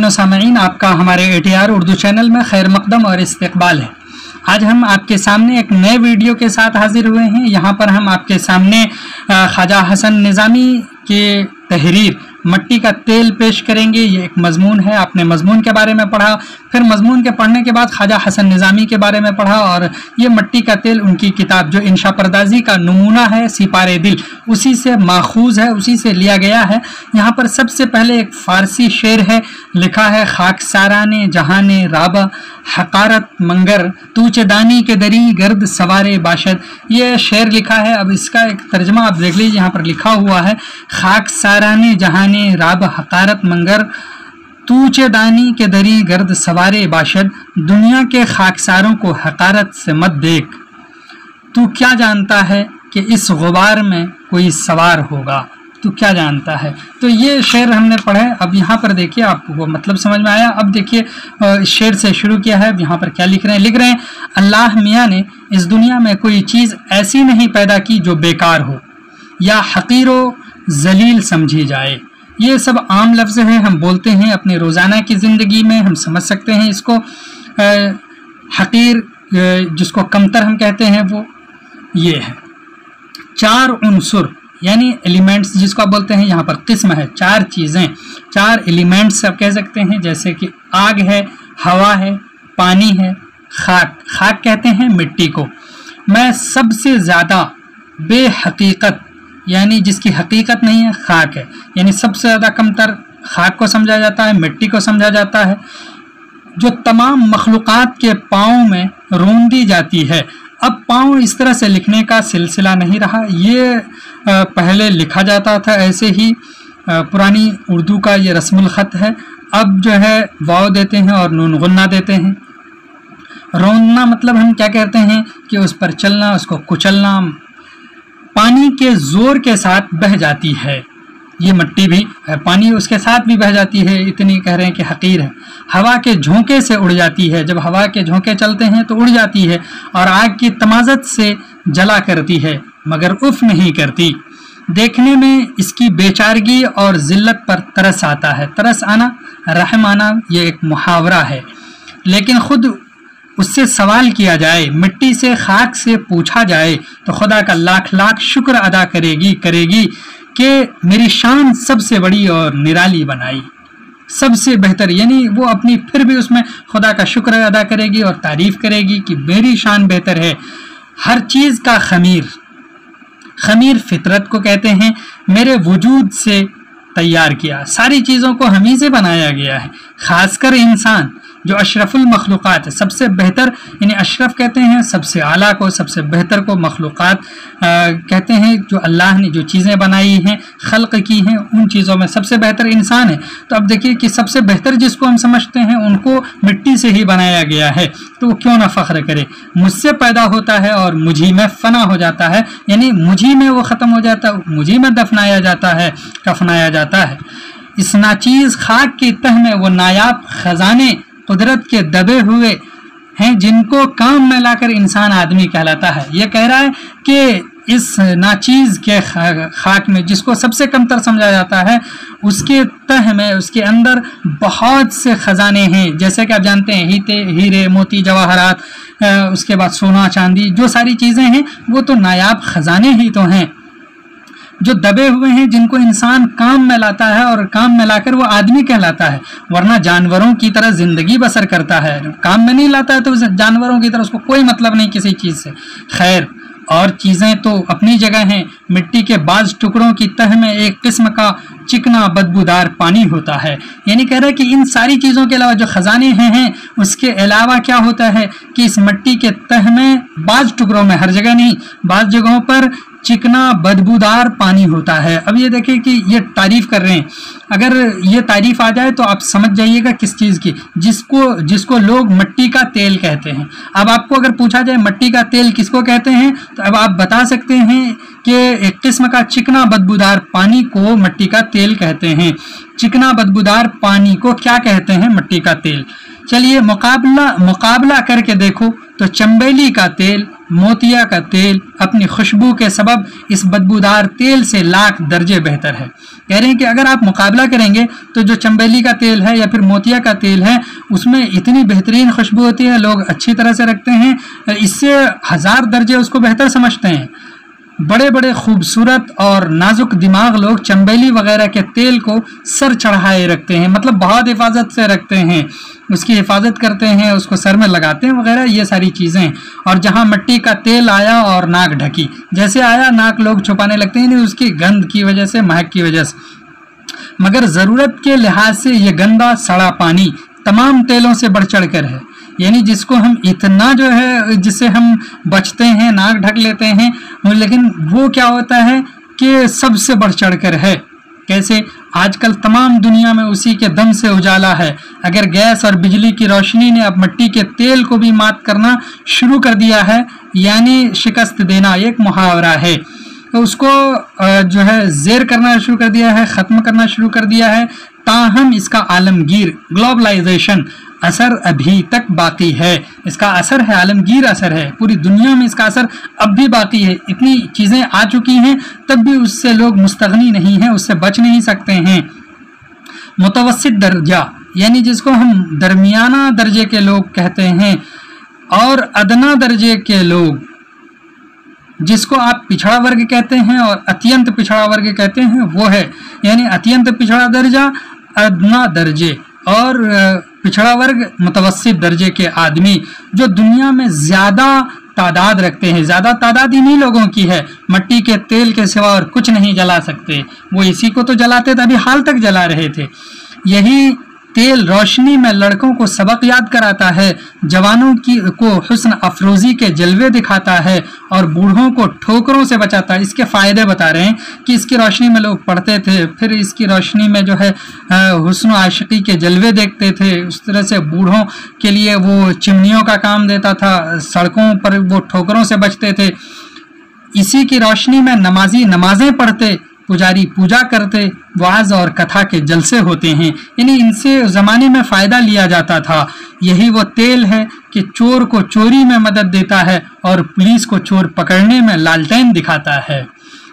नाज़रीन व सामईन, आपका हमारे ATR उर्दू चैनल में खैर मकदम और इस्तकबाल है। आज हम आपके सामने एक नए वीडियो के साथ हाजिर हुए हैं। यहाँ पर हम आपके सामने ख्वाजा हसन निज़ामी के तहरीर मट्टी का तेल पेश करेंगे। ये एक मजमून है, आपने मजमून के बारे में पढ़ा, फिर मजमून के पढ़ने के बाद ख्वाजा हसन निज़ामी के बारे में पढ़ा, और ये मट्टी का तेल उनकी किताब जो इंशा परदाजी का नमूना है सिपारे दिल, उसी से माखूज है, उसी से लिया गया है। यहाँ पर सबसे पहले एक फ़ारसी शेर है, लिखा है खाकसाराने जहाने राबा हकारत मंगर तूचे दानी के दरी गर्द सवारे बाशद। ये शेर लिखा है। अब इसका एक तर्जमा आप देख लीजिए, यहाँ पर लिखा हुआ है खाकसाराने जहाने राब हकारत मंगर तूचे दानी के दरी गर्द सवारे बाशद। दुनिया के खाकसारों को हकारत से मत देख, तू क्या जानता है कि इस गुबार में कोई सवार होगा, तू क्या जानता है। तो ये शेर हमने पढ़ा है। अब यहाँ पर देखिए, आपको मतलब समझ में आया। अब देखिए इस शेर से शुरू किया है। अब यहाँ पर क्या लिख रहे हैं, लिख रहे हैं अल्लाह मियाँ ने इस दुनिया में कोई चीज़ ऐसी नहीं पैदा की जो बेकार हो या हकीरो जलील समझी जाए। ये सब आम लफ्ज़ हैं, हम बोलते हैं अपने रोज़ाना की ज़िंदगी में, हम समझ सकते हैं इसको। हकीर जिसको कमतर हम कहते हैं, वो ये है। चार उन्सुर यानी एलिमेंट्स जिसको आप बोलते हैं, यहाँ पर किस्म है, चार चीज़ें, चार एलिमेंट्स आप कह सकते हैं, जैसे कि आग है, हवा है, पानी है, खाक। खाक कहते हैं मिट्टी को। मैं सबसे ज़्यादा बेहकीकत यानी जिसकी हकीकत नहीं है, खाक है। यानी सबसे ज़्यादा कमतर खाक को समझा जाता है, मिट्टी को समझा जाता है, जो तमाम मखलूक़ात के पाँव में रोंदी जाती है। अब पाँव इस तरह से लिखने का सिलसिला नहीं रहा, ये पहले लिखा जाता था ऐसे ही, पुरानी उर्दू का ये रस्मुल ख़त है। अब जो है वाव देते हैं और नून गुन्ना देते हैं। रोंदना मतलब हम क्या कहते हैं कि उस पर चलना, उसको कुचलना। पानी के ज़ोर के साथ बह जाती है, ये मट्टी भी है, पानी उसके साथ भी बह जाती है, इतनी कह रहे हैं कि हकीर है। हवा के झोंके से उड़ जाती है, जब हवा के झोंके चलते हैं तो उड़ जाती है, और आग की तमाज़त से जला करती है मगर उफ़ नहीं करती। देखने में इसकी बेचारगी और ज़िल्लत पर तरस आता है। तरस आना, रहम आना, ये एक मुहावरा है। लेकिन ख़ुद उससे सवाल किया जाए, मिट्टी से खाक से पूछा जाए तो खुदा का लाख लाख शुक्र अदा करेगी कि मेरी शान सबसे बड़ी और निराली बनाई, सबसे बेहतर। यानी वो अपनी फिर भी उसमें खुदा का शुक्र अदा करेगी और तारीफ़ करेगी कि मेरी शान बेहतर है। हर चीज़ का खमीर, खमीर फितरत को कहते हैं, मेरे वजूद से तैयार किया, सारी चीज़ों को हम ही से बनाया गया है। ख़ासकर इंसान जो अशरफुल मखलूक़ात है, सबसे बेहतर, यानी अशरफ कहते हैं सबसे आला को, सबसे बेहतर को मखलूक़ात कहते हैं। जो अल्लाह ने जो चीज़ें बनाई हैं, खल्क़ की हैं, उन चीज़ों में सबसे बेहतर इंसान है। तो अब देखिए कि सबसे बेहतर जिसको हम समझते हैं उनको मिट्टी से ही बनाया गया है, तो वो क्यों ना फ़ख्र करे। मुझसे पैदा होता है और मुझी में फ़ना हो जाता है, यानी मुझी में वो ख़त्म हो जाता है, मुझी में दफनाया जाता है, कफनाया जाता है। इस नाचीज़ खाक की तह में वो नायाब ख़जाने कुदरत के दबे हुए हैं, जिनको काम में लाकर इंसान आदमी कहलाता है। ये कह रहा है कि इस नाचीज़ के खाक में, जिसको सबसे कमतर समझा जाता है, उसके तह में, उसके अंदर बहुत से ख़जाने हैं। जैसे कि आप जानते हैं हीरे मोती जवाहरात, उसके बाद सोना चांदी, जो सारी चीज़ें हैं वो तो नायाब ख़जाने ही तो हैं, जो दबे हुए हैं, जिनको इंसान काम में लाता है और काम में लाकर वो आदमी कहलाता है। वरना जानवरों की तरह ज़िंदगी बसर करता है, काम में नहीं लाता है तो जानवरों की तरह उसको कोई मतलब नहीं किसी चीज़ से। खैर, और चीज़ें तो अपनी जगह हैं। मिट्टी के बाज़ टुकड़ों की तह में एक किस्म का चिकना बदबूदार पानी होता है। यानी कह रहा है कि इन सारी चीज़ों के अलावा जो ख़जाने हैं उसके अलावा क्या होता है कि इस मिट्टी के तह में बाज़ टुकड़ों में, हर जगह नहीं, बाज़ जगहों पर चिकना बदबूदार पानी होता है। अब ये देखिए कि ये तारीफ़ कर रहे हैं, अगर ये तारीफ़ आ जाए तो आप समझ जाइएगा किस चीज़ की, जिसको लोग मिट्टी का तेल कहते हैं। अब आपको अगर पूछा जाए मिट्टी का तेल किसको कहते हैं, तो अब आप बता सकते हैं कि एक किस्म का चिकना बदबूदार पानी को मिट्टी का तेल कहते हैं। चिकना बदबूदार पानी को क्या कहते हैं, मिट्टी का तेल। चलिए मुकाबला करके देखो तो चंबेली का तेल मोतिया का तेल अपनी खुशबू के सबब इस बदबूदार तेल से लाख दर्जे बेहतर है। कह रहे हैं कि अगर आप मुकाबला करेंगे तो जो चंबेली का तेल है या फिर मोतिया का तेल है उसमें इतनी बेहतरीन खुशबू होती है, लोग अच्छी तरह से रखते हैं, इससे 1000 दर्जे उसको बेहतर समझते हैं। बड़े बड़े खूबसूरत और नाजुक दिमाग लोग चंबेली वगैरह के तेल को सर चढ़ाए रखते हैं, मतलब बहुत हिफाजत से रखते हैं, उसकी हिफाजत करते हैं, उसको सर में लगाते हैं वगैरह, ये सारी चीज़ें। और जहाँ मिट्टी का तेल आया और नाक ढकी, जैसे आया नाक लोग छुपाने लगते हैं, नहीं उसकी गंध की वजह से, महक की वजह से। मगर ज़रूरत के लिहाज से ये गंदा सड़ा पानी तमाम तेलों से बढ़ चढ़ कर है, यानी जिसको हम इतना जो है जिससे हम बचते हैं, नाक ढक लेते हैं, लेकिन वो क्या होता है कि सबसे बढ़ चढ़ कर है। कैसे? आजकल तमाम दुनिया में उसी के दम से उजाला है। अगर गैस और बिजली की रोशनी ने अब मिट्टी के तेल को भी मात करना शुरू कर दिया है, यानी शिकस्त देना एक मुहावरा है, तो उसको जो है ज़ेर करना शुरू कर दिया है, ख़त्म करना शुरू कर दिया है। ताहम इसका आलमगीर ग्लोबलाइजेशन असर अभी तक बाकी है। इसका असर है, आलमगीर असर है, पूरी दुनिया में इसका असर अब भी बाकी है। इतनी चीज़ें आ चुकी हैं तब भी उससे लोग मुस्तगनी नहीं हैं, उससे बच नहीं सकते हैं। मुतवस्सित दर्जा यानी जिसको हम दरमियाना दर्जे के लोग कहते हैं, और अदना दर्जे के लोग जिसको आप पिछड़ा वर्ग कहते हैं और अत्यंत पिछड़ा वर्ग कहते हैं, वो है यानी अत्यंत पिछड़ा दर्जा, अदना दर्जे और पिछड़ा वर्ग, मुतवस्सित दर्जे के आदमी जो दुनिया में ज़्यादा तादाद रखते हैं। ज़्यादा तादाद इन्हीं लोगों की है, मिट्टी के तेल के सिवा और कुछ नहीं जला सकते। वो इसी को तो जलाते थे, अभी हाल तक जला रहे थे। यही तेल रोशनी में लड़कों को सबक याद कराता है, जवानों को हुस्न अफरोज़ी के जलवे दिखाता है और बूढ़ों को ठोकरों से बचाता है। इसके फ़ायदे बता रहे हैं कि इसकी रोशनी में लोग पढ़ते थे, फिर इसकी रोशनी में जो है हुस्न आशिकी के जलवे देखते थे। उस तरह से बूढ़ों के लिए वो चिमनियों का काम देता था, सड़कों पर वो ठोकरों से बचते थे। इसी की रोशनी में नमाजी नमाजें पढ़ते, पुजारी पूजा करते, वाज और कथा के जलसे होते हैं, यानी इनसे ज़माने में फ़ायदा लिया जाता था। यही वो तेल है कि चोर को चोरी में मदद देता है और पुलिस को चोर पकड़ने में लालटेन दिखाता है।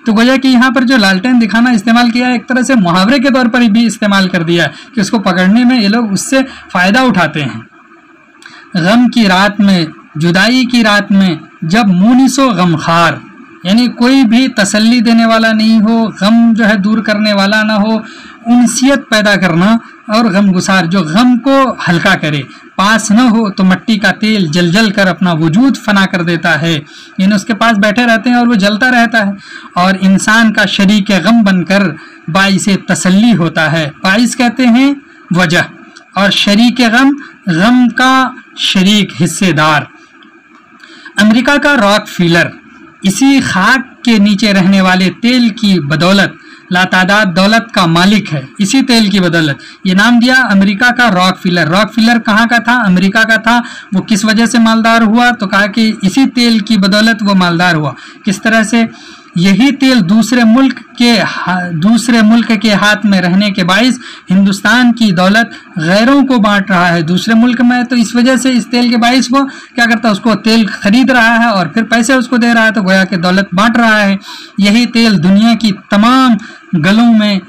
तो गोया कि यहाँ पर जो लालटेन दिखाना इस्तेमाल किया है, एक तरह से मुहावरे के तौर पर भी इस्तेमाल कर दिया है कि उसको पकड़ने में ये लोग उससे फ़ायदा उठाते हैं। गम की रात में, जुदाई की रात में, जब मुनिसो गमखार यानी कोई भी तसल्ली देने वाला नहीं हो, गम जो है दूर करने वाला ना हो, उनसियत पैदा करना और गम गुसार जो गम को हल्का करे, पास न हो तो मिट्टी का तेल जल जल कर अपना वजूद फना कर देता है, यानी उसके पास बैठे रहते हैं और वो जलता रहता है और इंसान का शरीक गम बनकर बाइसे तसल्ली होता है। बाइस कहते हैं वजह और शरीक गम, गम का शरीक हिस्सेदार। अमेरिका का रॉकफीलर इसी खाक के नीचे रहने वाले तेल की बदौलत लातादाद दौलत का मालिक है। इसी तेल की बदौलत ये नाम दिया अमेरिका का रॉकफीलर। रॉकफीलर कहाँ का था? अमेरिका का था। वो किस वजह से मालदार हुआ? तो कहा कि इसी तेल की बदौलत वो मालदार हुआ। किस तरह से? यही तेल दूसरे मुल्क के हाथ में रहने के बाइस हिंदुस्तान की दौलत गैरों को बांट रहा है दूसरे मुल्क में। तो इस वजह से इस तेल के बाइस वो क्या करता है, उसको तेल खरीद रहा है और फिर पैसे उसको दे रहा है, तो गोया कि दौलत बांट रहा है। यही तेल दुनिया की तमाम गलों में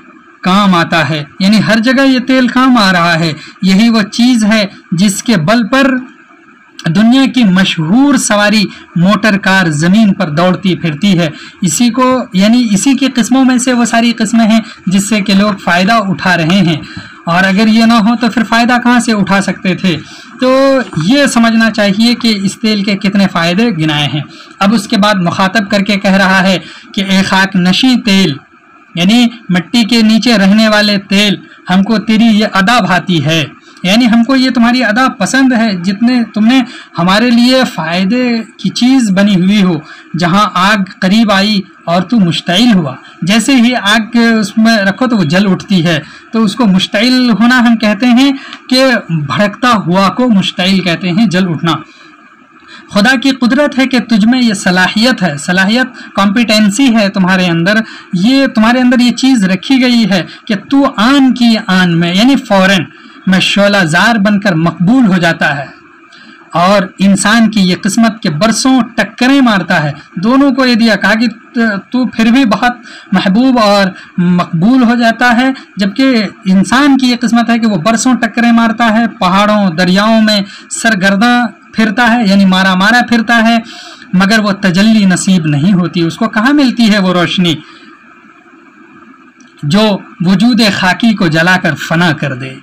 काम आता है, यानी हर जगह ये तेल काम आ रहा है। यही वो चीज़ है जिसके बल पर दुनिया की मशहूर सवारी मोटर कार ज़मीन पर दौड़ती फिरती है। इसी को यानी इसी की किस्मों में से वो सारी किस्में हैं जिससे कि लोग फ़ायदा उठा रहे हैं, और अगर ये ना हो तो फिर फ़ायदा कहाँ से उठा सकते थे। तो ये समझना चाहिए कि इस तेल के कितने फ़ायदे गिनाए हैं। अब उसके बाद मुखातब करके कह रहा है कि ए खाक नशी तेल, यानी मिट्टी के नीचे रहने वाले तेल, हमको तेरी ये अदा भाती है, यानी हमको ये तुम्हारी अदा पसंद है, जितने तुमने हमारे लिए फ़ायदे की चीज़ बनी हुई हो। जहाँ आग करीब आई और तू मुश्तइल हुआ, जैसे ही आग उसमें रखो तो वो जल उठती है, तो उसको मुश्तइल होना हम कहते हैं कि भड़कता हुआ को मुश्तइल कहते हैं, जल उठना। खुदा की कुदरत है कि तुझमें ये सलाहियत है, सलाहियत कॉम्पिटेंसी है तुम्हारे अंदर, ये तुम्हारे अंदर ये चीज़ रखी गई है कि तू आन की आन में यानी फ़ौरन में शोलाजार बनकर मकबूल हो जाता है اور انسان کی یہ قسمت کے برسوں ٹکریں مارتا ہے، دونوں کو یہ دیا، کہا کہ تو پھر بھی بہت محبوب اور مقبول ہو جاتا ہے، جبکہ انسان کی یہ قسمت ہے کہ وہ برسوں ٹکریں مارتا ہے، پہاڑوں دریاؤں میں سرگرداں پھرتا ہے، یعنی مارا مارا پھرتا ہے، مگر وہ تجلی نصیب نہیں ہوتی، اس کو کہاں ملتی ہے وہ روشنی جو وجود خاکی کو جلا کر فنا کر دے،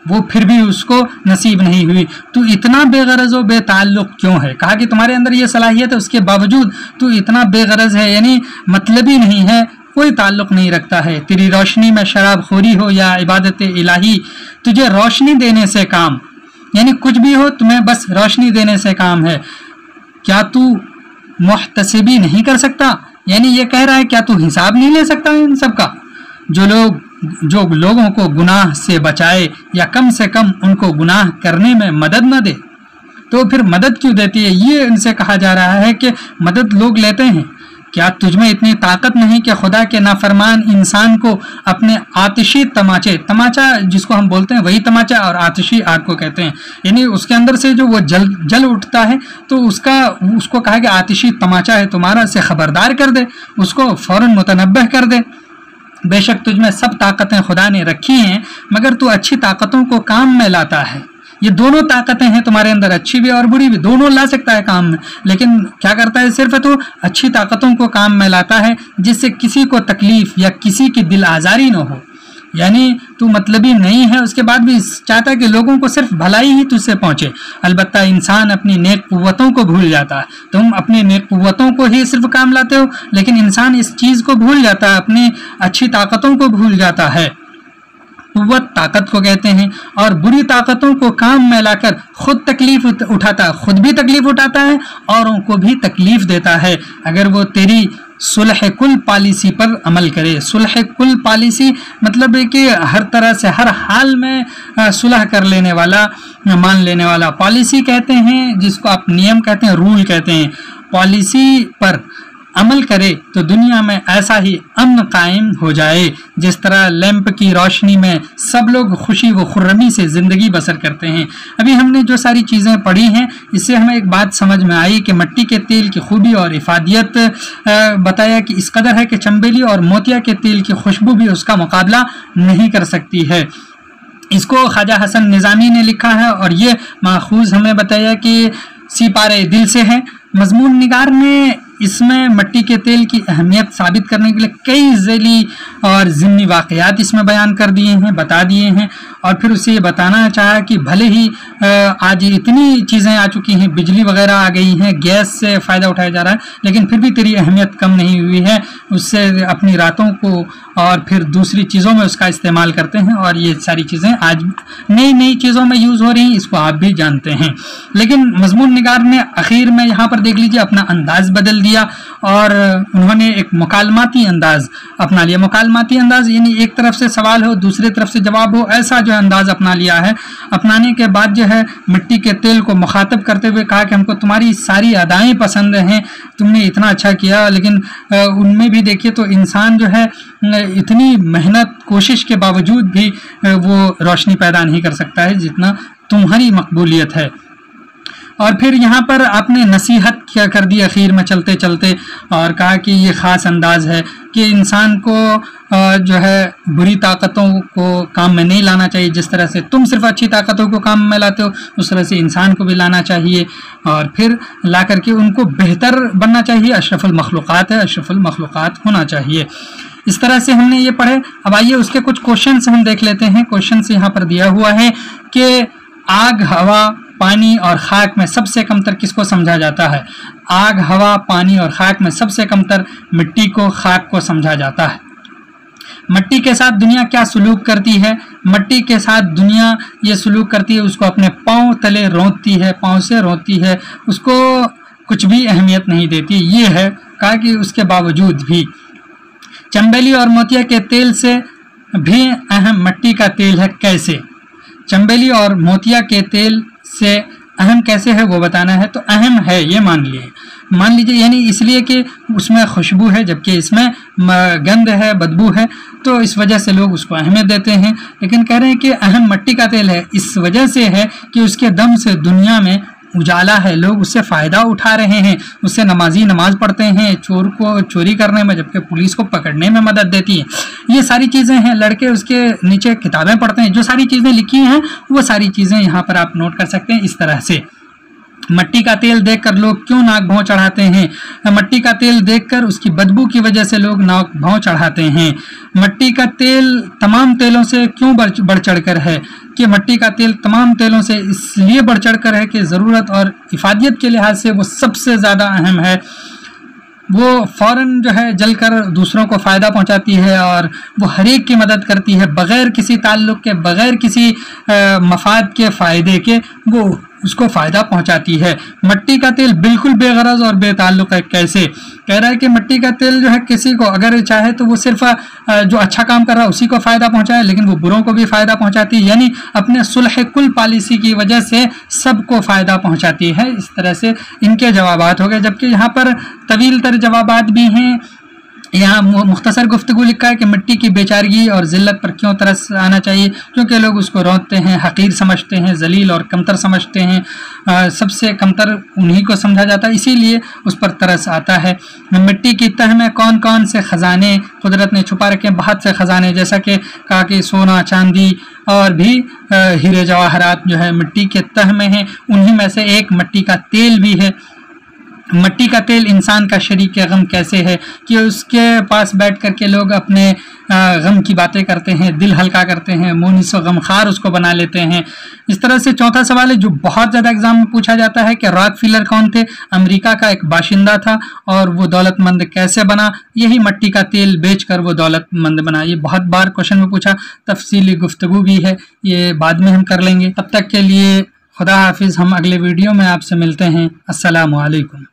وہ پھر بھی اس کو نصیب نہیں ہوئی۔ تو اتنا بے غرض و بے تعلق کیوں ہے؟ کہا کہ تمہارے اندر یہ صلاحیت ہے، اس کے باوجود تو اتنا بے غرض ہے، یعنی مطلبی نہیں ہے، کوئی تعلق نہیں رکھتا ہے۔ تیری روشنی میں شراب خوری ہو یا عبادت الہی، تجھے روشنی دینے سے کام، یعنی کچھ بھی ہو تمہیں بس روشنی دینے سے کام ہے۔ کیا تو محتسبی نہیں کر سکتا؟ یعنی یہ کہہ رہا ہے کیا تو حساب نہیں لے سکتا ان سب کا؟ جو لوگوں کو گناہ سے بچائے یا کم سے کم ان کو گناہ کرنے میں مدد نہ دے، تو پھر مدد کیوں دیتی ہے؟ یہ ان سے کہا جا رہا ہے کہ مدد لوگ لیتے ہیں، کیا تجھ میں اتنی طاقت نہیں کہ خدا کے نافرمان انسان کو اپنے آتشی تماچے، تماچا جس کو ہم بولتے ہیں وہی تماچا، اور آتشی آگ کو کہتے ہیں، یعنی اس کے اندر سے جو وہ جل اٹھتا ہے، تو اس کو کہا کہ آتشی تماچا ہے تمہارا، سے خبردار کر دے، اس کو فوراً متنبہ کر دے۔ بے شک تجھ میں سب طاقتیں خدا نے رکھی ہیں، مگر تو اچھی طاقتوں کو کام میں لاتا ہے۔ یہ دونوں طاقتیں ہیں تمہارے اندر، اچھی بھی اور بری بھی، دونوں لا سکتا ہے کام میں، لیکن کیا کرتا ہے؟ صرف تو اچھی طاقتوں کو کام میں لاتا ہے جس سے کسی کو تکلیف یا کسی کی دل آزاری نہ ہو، یعنی تو مطلبی نہیں ہے، اس کے بعد بھی چاہتا ہے کہ لوگوں کو صرف بھلائی ہی تجھ سے پہنچے۔ البتہ انسان اپنی نیک قوتوں کو بھول جاتا ہے، تم اپنی نیک قوتوں کو ہی صرف کام لاتے ہو، لیکن انسان اس چیز کو بھول جاتا ہے، اپنی اچھی طاقتوں کو بھول جاتا ہے۔ قوت طاقت کو کہتے ہیں، اور بری طاقتوں کو کام میں لا کر خود تکلیف اٹھاتا ہے، خود بھی تکلیف اٹھاتا ہے، اوروں کو بھی تکلیف دیتا ہے اگر وہ تیری صلح کل پالیسی پر عمل کرے۔ صلح کل پالیسی مطلب ہے کہ ہر طرح سے ہر حال میں صلح کر لینے والا، مان لینے والا، پالیسی کہتے ہیں جس کو آپ نیم کہتے ہیں، رول کہتے ہیں، پالیسی پر عمل کرے تو دنیا میں ایسا ہی امن قائم ہو جائے جس طرح لیمپ کی روشنی میں سب لوگ خوشی و خرمی سے زندگی بسر کرتے ہیں۔ ابھی ہم نے جو ساری چیزیں پڑھی ہیں اس سے ہمیں ایک بات سمجھ میں آئی کہ مٹی کے تیل کی خوبی اور افادیت بتایا کہ اس قدر ہے کہ چمبیلی اور موتیا کے تیل کی خوشبو بھی اس کا مقابلہ نہیں کر سکتی ہے۔ اس کو خواجہ حسن نظامی نے لکھا ہے اور یہ ماخوذ ہمیں بتایا کہ سپارہ دل سے ہے۔ مضمون نگار نے اس میں مٹی کے تیل کی اہمیت ثابت کرنے کے لیے کئی ذیلی اور ضمنی واقعات اس میں بیان کر دیے ہیں، بتا دیے ہیں، اور پھر اسے یہ بتانا چاہا کہ بھلے ہی آج اتنی چیزیں آ چکی ہیں، بجلی وغیرہ آ گئی ہیں، گیس سے فائدہ اٹھایا جا رہا ہے، لیکن پھر بھی تیری اہمیت کم نہیں ہوئی ہے۔ اس سے اپنی راتوں کو اور پھر دوسری چیزوں میں اس کا استعمال کرتے ہیں، اور یہ ساری چیزیں آج نئی نئی چیزوں میں یوز ہو رہی ہیں، اس کو آپ بھی جانتے ہیں۔ لیکن مضمون نگار نے آخر میں یہاں پر دیکھ لیجیے اپنا انداز بدل دیا، اور انہوں نے ایک مکالماتی انداز اپنا لیا۔ مکالماتی انداز یعنی ایک طرف سے سوال ہو، دوسری طرف سے جواب ہو، ایسا جو انداز اپنا لیا ہے۔ اپنانے کے بعد جو ہے مٹی کے تیل کو مخاطب کرتے ہوئے کہا کہ ہم کو تمہاری ساری ادائیں پسند ہیں، تم نے اتنا اچھا کیا، لیکن ان میں بھی دیکھیے تو انسان جو ہے اتنی محنت کوشش کے باوجود بھی وہ روشنی پیدا نہیں کر سکتا ہے جتنا تمہاری مقبولیت ہے۔ اور پھر یہاں پر آپ نے نصیحت کیا کر دی اخیر میں چلتے چلتے، اور کہا کہ یہ خاص انداز ہے کہ انسان کو جو ہے بری طاقتوں کو کام میں نہیں لانا چاہیے، جس طرح سے تم صرف اچھی طاقتوں کو کام میں لاتے ہو اس طرح سے انسان کو بھی لانا چاہیے، اور پھر لا کر کے ان کو بہتر بننا چاہیے۔ اشرف المخلوقات ہے، اشرف المخلوقات ہونا چاہیے۔ اس طرح سے ہم نے یہ پڑھے۔ اب آئیے اس کے کچھ کوشچنس ہم دیکھ لیتے ہیں۔ کوشچنس یہاں پر دیا ہوا ہے کہ آگ، ہوا، پانی اور خاک میں سب سے کم تر کس کو سمجھا جاتا ہے؟ آگ، ہوا، پانی اور خاک میں سب سے کم تر مٹی کو، خاک کو سمجھا جاتا ہے۔ مٹی کے ساتھ دنیا کیا سلوک کرتی ہے؟ مٹی کے ساتھ دنیا یہ سلوک کرتی ہے، اس کو اپنے پاؤں تلے رونتی ہے، پاؤں سے رونتی ہے، اس کو کچھ بھی اہمیت نہیں دیتی۔ یہ ہے کہا کہ اس کے باوجود بھی چمبیلی اور موتیا کے تیل سے بھی اہم مٹی کا تیل ہے۔ کیسے؟ چمبیلی اور موتیا کے تیل سے اہم کیسے ہے وہ بتانا ہے۔ تو اہم ہے یہ مان لیجیے، یعنی اس لیے کہ اس میں خوشبو ہے جبکہ اس میں گند ہے، بدبو ہے، تو اس وجہ سے لوگ اس کو اہمیت دیتے ہیں۔ لیکن کہہ رہے ہیں کہ اہم مٹی کا تیل ہے، اس وجہ سے ہے کہ اس کے دم سے دنیا میں उजाला है, लोग उससे फ़ायदा उठा रहे हैं, उससे नमाजी नमाज पढ़ते हैं, चोर को चोरी करने में, जबकि पुलिस को पकड़ने में मदद देती है। ये सारी चीज़ें हैं, लड़के उसके नीचे किताबें पढ़ते हैं, जो सारी चीज़ें लिखी हैं वो सारी चीज़ें यहाँ पर आप नोट कर सकते हैं। इस तरह से मट्टी का तेल देखकर लोग क्यों नाक भौं चढ़ाते हैं, मट्टी का तेल देखकर उसकी बदबू की वजह से लोग नाक भौं चढ़ाते हैं। मट्टी का तेल तमाम तेलों से क्यों बढ़ चढ़ कर है, कि मट्टी का तेल तमाम तेलों से इसलिए बढ़ चढ़ कर है कि ज़रूरत और इफादियत के लिहाज से वो सबसे ज़्यादा अहम है। वो फ़ौरन जो है जलकर दूसरों को फ़ायदा पहुंचाती है और वो हर एक की मदद करती है बग़ैर किसी ताल्लुक़ के, बग़ैर किसी मफाद के फ़ायदे के, वो उसको फ़ायदा पहुंचाती है। मट्टी का तेल बिल्कुल बेगरज और बेताल्लुक़ है। कैसे? कह रहा है कि मट्टी का तेल जो है किसी को अगर चाहे तो वो सिर्फ जो अच्छा काम कर रहा है उसी को फ़ायदा पहुंचाए, लेकिन वो बुरों को भी फ़ायदा पहुंचाती है, यानी अपने सुलह कुल पॉलिसी की वजह से सबको फ़ायदा पहुंचाती है। इस तरह से इनके जवाबात हो गए, जबकि यहाँ पर तवील तर जवाबात भी हैं। यहाँ मुख्तसर गुफ्तगू लिखा है कि मिट्टी की बेचारगी और ज़िल्लत पर क्यों तरस आना चाहिए, क्योंकि लोग उसको रौंदते हैं, हकीर समझते हैं, जलील और कमतर समझते हैं। सबसे कमतर उन्हीं को समझा जाता है, इसीलिए उस पर तरस आता है। मिट्टी की तह में कौन कौन से ख़जाने कुदरत ने छुपा रखे हैं, बहुत से ख़जाने, जैसा कि कहा कि सोना चांदी और भी हीरे जवाहरात जो है मिट्टी के तह में हैं। उन्हीं में से एक मट्टी का तेल भी है। मट्टी का तेल इंसान का शरीक गम कैसे है, कि उसके पास बैठ कर के लोग अपने गम की बातें करते हैं, दिल हल्का करते हैं, मुनीस व गमखार उसको बना लेते हैं। इस तरह से चौथा सवाल है जो बहुत ज़्यादा एग्जाम में पूछा जाता है कि रॉकफेलर कौन थे, अमेरिका का एक बाशिंदा था और वो दौलतमंद कैसे बना, यही मट्टी का तेल बेचकर वो दौलतमंद बना। ये बहुत बार क्वेश्चन में पूछा, तफसीली गुफ्तगू भी है, ये बाद में हम कर लेंगे। तब तक के लिए खुदा हाफिज़, हम अगले वीडियो में आपसे मिलते हैं। अस्सलामु अलैकुम।